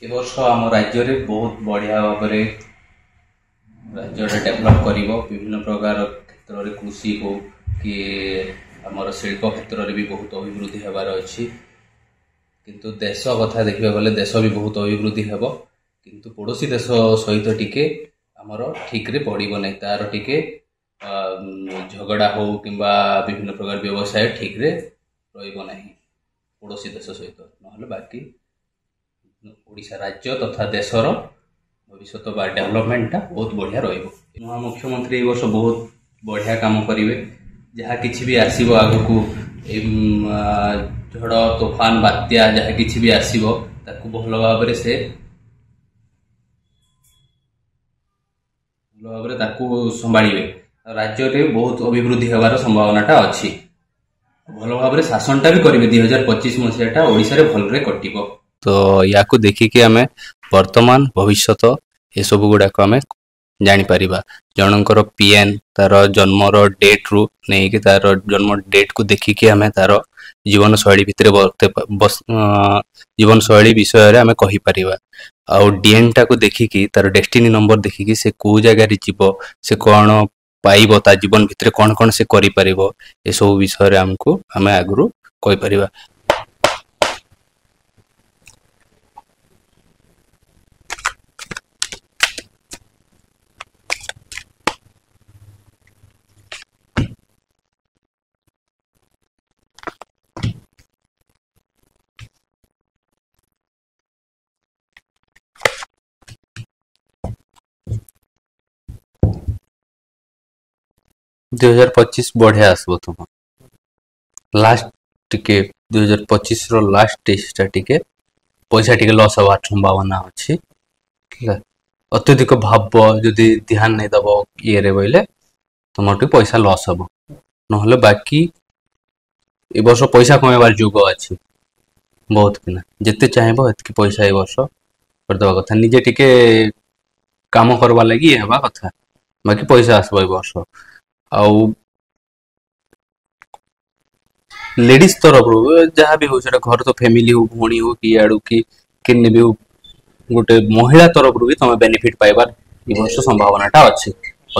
ए वर्ष आम राज्य में बहुत बढ़िया भाव राज्य डेभलप कर विभिन्न प्रकार क्षेत्र में कृषि हो कि आमर शिल्प क्षेत्र में भी बहुत अभिवृद्धि होबार अच्छी किंतु देश कथा देखा गले देश भी बहुत अभिवृद्धि हेब किंतु पड़ोसी देश सहित टिके आमर ठीक रे पड़ब नहीं तार टिके झगड़ा हो कि विभिन्न प्रकार व्यवसाय ठीक रे रहिबो नहीं पड़ोसी देश सहित नहले बाकी ओडिशा राज्य तथा देशर भविष्य बा डेवलपमेंट बहुत बढ़िया रहिबो। नया मुख्यमंत्री ए वर्ष बहुत बढ़िया काम करेंगे जहाँ किसी भी आसो आग को झड़ तोफान बात्या जहाँ किसी भी आसो भल भाव से भल भाव संभाड़े राज्य में बहुत अभिवृद्धि होबार संभावनाटा अच्छी भल भाव शासनटा भी करेंगे 2025 मसीहाटा ओडिशा रे भलरे कटिबो तो या देखिकी आम वर्तमान भविष्य ये सब गुड़ाक आम जापर जनकर पीएन तार जन्मर डेट रु नहीं कि तार जन्म डेट को देखिकी आम तार जीवन शैली भितर जीवन शैली विषय आम कहीपर आउ डीएन टा को देखिकी तार डेस्टिनी नंबर देखिकी से कौ जगार जीव से कौन पाइब ता जीवन भितर कौन कौन से करिपर ए सब विषय आमको आम आगु कहीपर। 2025 बढ़िया आसबो तुम लास्ट टिके 2025 रो लास्ट टेस्ट टिके पैसा टिके लॉस हवार संभावना अच्छी ठीक है अत्यधिक भाव जदि ध्यान नहीं दब ये बोले तुम पैसा लॉस हम ना बाकी ए वर्ष पैसा कमेबार जुग अच्छी बहुत किना जिते चाहब एतकी पैसा ए वर्ष करदे कथा निजे टिके काम करवा लगी हवा कथा बाकी पैसा आसब ए वर्ष आउ लेडीज तरफ जहाँ भी हो घर तो फैमिली हो भौणी हो कि आड़ू कि किन्ने भी गोटे महिला तरफ भी तुम बेनिफिट पाइबार ए वर्ष संभावनाटा अच्छी।